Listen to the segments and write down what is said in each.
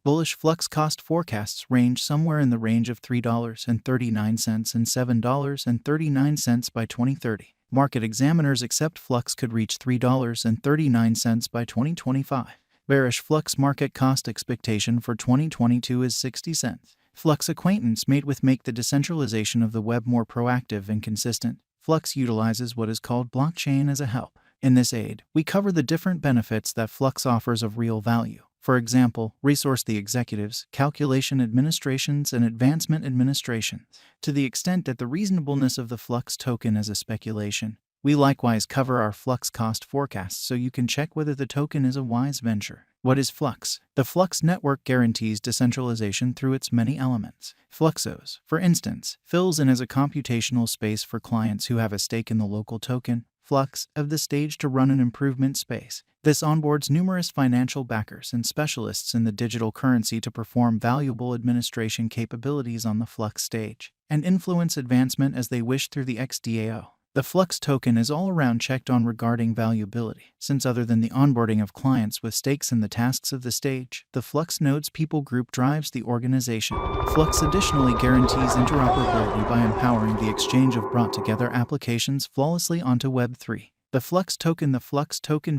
Bullish Flux cost forecasts range somewhere in the range of $3.39 and $7.39 by 2030. Market examiners accept Flux could reach $3.39 by 2025. Bearish Flux market cost expectation for 2022 is 60 cents. Flux acquaintance made with make the decentralization of the web more proactive and consistent. Flux utilizes what is called blockchain as a help. In this aid, we cover the different benefits that Flux offers of real value. For example, resource the executives, calculation administrations, and advancement administration. To the extent that the reasonableness of the Flux token is a speculation, we likewise cover our Flux cost forecasts so you can check whether the token is a wise venture. What is Flux? The Flux network guarantees decentralization through its many elements. Fluxos, for instance, fills in as a computational space for clients who have a stake in the local token, Flux, of the stage to run an improvement space. This onboards numerous financial backers and specialists in the digital currency to perform valuable administration capabilities on the Flux stage and influence advancement as they wish through the XDAO. The Flux token is all around checked on regarding valuability, since other than the onboarding of clients with stakes in the tasks of the stage, the Flux nodes people group drives the organization. Flux additionally guarantees interoperability by empowering the exchange of brought together applications flawlessly onto Web3. The Flux token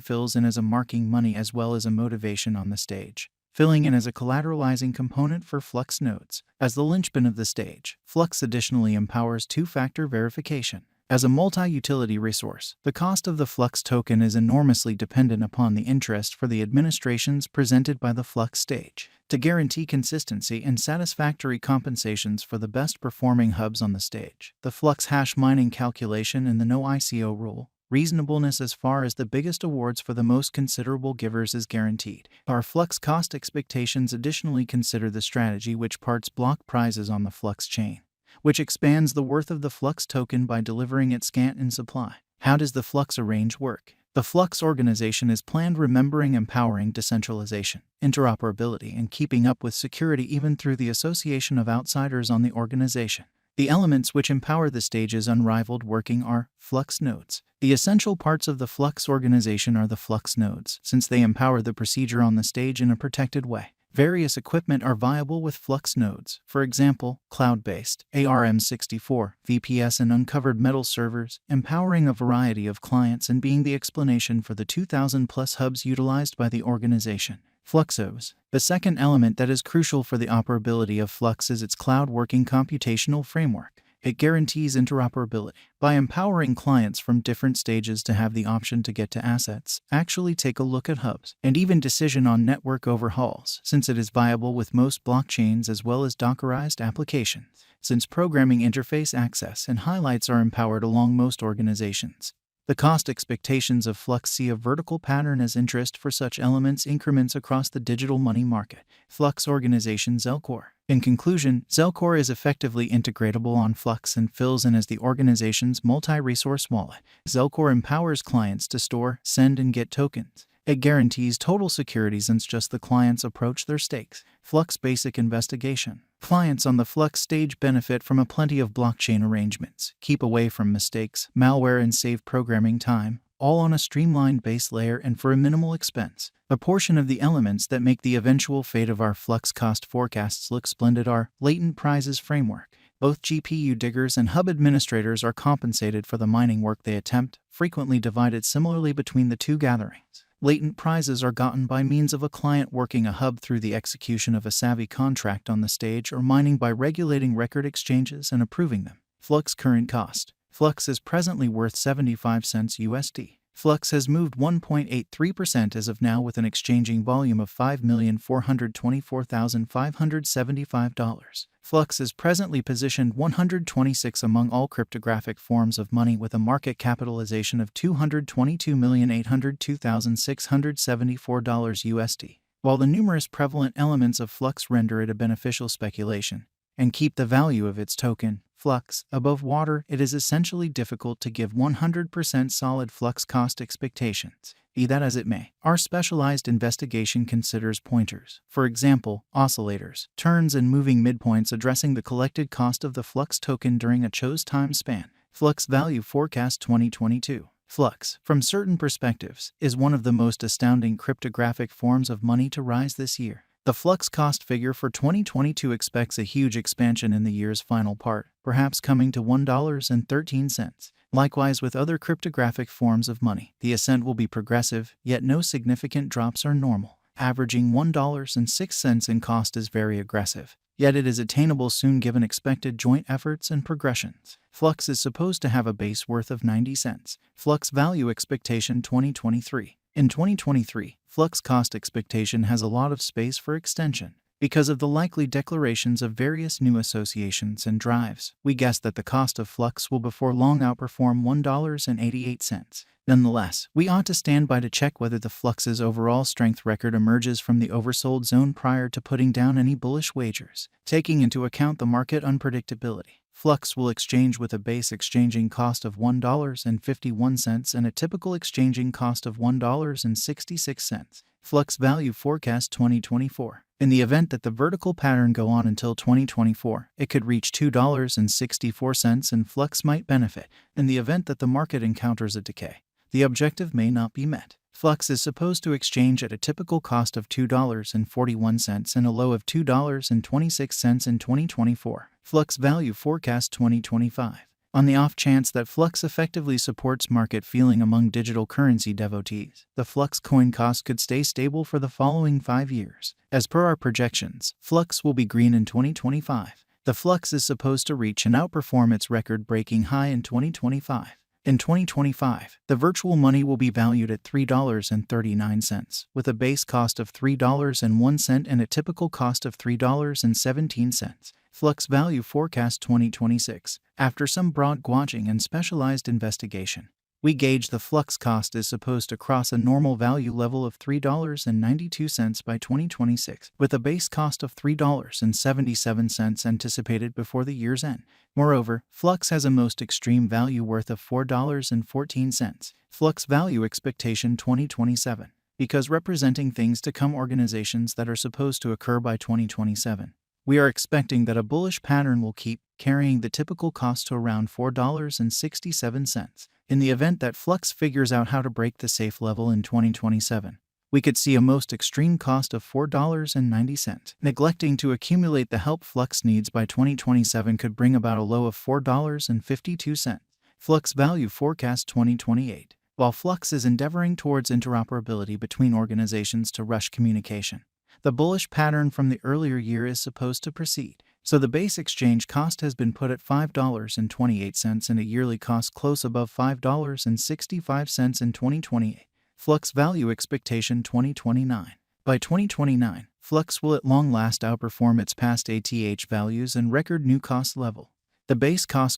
fills in as a marking money as well as a motivation on the stage, filling in as a collateralizing component for Flux nodes. As the linchpin of the stage, Flux additionally empowers two-factor verification. As a multi-utility resource, the cost of the Flux token is enormously dependent upon the interest for the administrations presented by the Flux stage. To guarantee consistency and satisfactory compensations for the best performing hubs on the stage, the Flux hash mining calculation and the no ICO rule, reasonableness as far as the biggest awards for the most considerable givers is guaranteed. Our Flux cost expectations additionally consider the strategy which parts block prizes on the Flux chain, which expands the worth of the Flux token by delivering it scant in supply. How does the Flux arrange work? The Flux organization is planned remembering empowering decentralization, interoperability, and keeping up with security even through the association of outsiders on the organization. The elements which empower the stage's unrivaled working are Flux nodes. The essential parts of the Flux organization are the Flux nodes, since they empower the procedure on the stage in a protected way. Various equipment are viable with Flux nodes, for example, cloud-based, ARM64, VPS and uncovered metal servers, empowering a variety of clients and being the explanation for the 2,000+ hubs utilized by the organization. Fluxos. The second element that is crucial for the operability of Flux is its cloud working computational framework. It guarantees interoperability by empowering clients from different stages to have the option to get to assets, actually take a look at hubs, and even decision on network overhauls, since it is viable with most blockchains as well as Dockerized applications, since programming interface access and highlights are empowered along most organizations. The cost expectations of Flux see a vertical pattern as interest for such elements increments across the digital money market. Flux organization Zelcore. In conclusion, Zelcore is effectively integratable on Flux and fills in as the organization's multi-resource wallet. Zelcore empowers clients to store, send, and get tokens. It guarantees total security since just the clients approach their stakes. Flux Basic Investigation. Clients on the Flux stage benefit from a plenty of blockchain arrangements, keep away from mistakes, malware, and save programming time, all on a streamlined base layer and for a minimal expense. A portion of the elements that make the eventual fate of our Flux cost forecasts look splendid are latent prizes framework. Both GPU diggers and hub administrators are compensated for the mining work they attempt, frequently divided similarly between the two gatherings. Latent prizes are gotten by means of a client working a hub through the execution of a savvy contract on the stage or mining by regulating record exchanges and approving them. Flux current cost. Flux is presently worth 75 cents USD. Flux has moved 1.83% as of now with an exchanging volume of $5,424,575. Flux is presently positioned 126 among all cryptographic forms of money with a market capitalization of $222,802,674 USD. While the numerous prevalent elements of Flux render it a beneficial speculation and keep the value of its token, Flux, above water, it is essentially difficult to give 100% solid Flux cost expectations. Be that as it may, our specialized investigation considers pointers, for example, oscillators, turns, and moving midpoints addressing the collected cost of the Flux token during a chose time span. Flux Value Forecast 2022. Flux, from certain perspectives, is one of the most astounding cryptographic forms of money to rise this year. The Flux cost figure for 2022 expects a huge expansion in the year's final part, perhaps coming to $1.13. Likewise with other cryptographic forms of money, the ascent will be progressive, yet no significant drops are normal. Averaging $1.06 in cost is very aggressive, yet it is attainable soon given expected joint efforts and progressions. Flux is supposed to have a base worth of 90 cents. Flux value expectation 2023. In 2023, Flux cost expectation has a lot of space for extension. Because of the likely declarations of various new associations and drives, we guess that the cost of Flux will before long outperform $1.88. Nonetheless, we ought to stand by to check whether the Flux's overall strength record emerges from the oversold zone prior to putting down any bullish wagers. Taking into account the market unpredictability, Flux will exchange with a base exchanging cost of $1.51 and a typical exchanging cost of $1.66. Flux value forecast 2024. In the event that the vertical pattern go on until 2024, it could reach $2.64 and Flux might benefit. In the event that the market encounters a decay, the objective may not be met. Flux is supposed to exchange at a typical cost of $2.41 and a low of $2.26 in 2024. Flux value forecast 2025. On the off chance that Flux effectively supports market feeling among digital currency devotees, the Flux coin cost could stay stable for the following 5 years. As per our projections, Flux will be green in 2025. The Flux is supposed to reach and outperform its record-breaking high in 2025. In 2025, the virtual money will be valued at $3.39, with a base cost of $3.01 and a typical cost of $3.17. Flux value forecast 2026. After some broad gauging and specialized investigation, we gauge the Flux cost is supposed to cross a normal value level of $3.92 by 2026, with a base cost of $3.77 anticipated before the year's end. Moreover, Flux has a most extreme value worth of $4.14. Flux value expectation 2027, because representing things to come organizations that are supposed to occur by 2027. We are expecting that a bullish pattern will keep carrying the typical cost to around $4.67. In the event that Flux figures out how to break the safe level in 2027, we could see a most extreme cost of $4.90. Neglecting to accumulate the help Flux needs by 2027 could bring about a low of $4.52. Flux value forecast 2028. While Flux is endeavoring towards interoperability between organizations to rush communication, the bullish pattern from the earlier year is supposed to proceed, so the base exchange cost has been put at $5.28 and a yearly cost close above $5.65 in 2028. Flux value expectation 2029. By 2029, Flux will at long last outperform its past ATH values and record new cost level. The base cost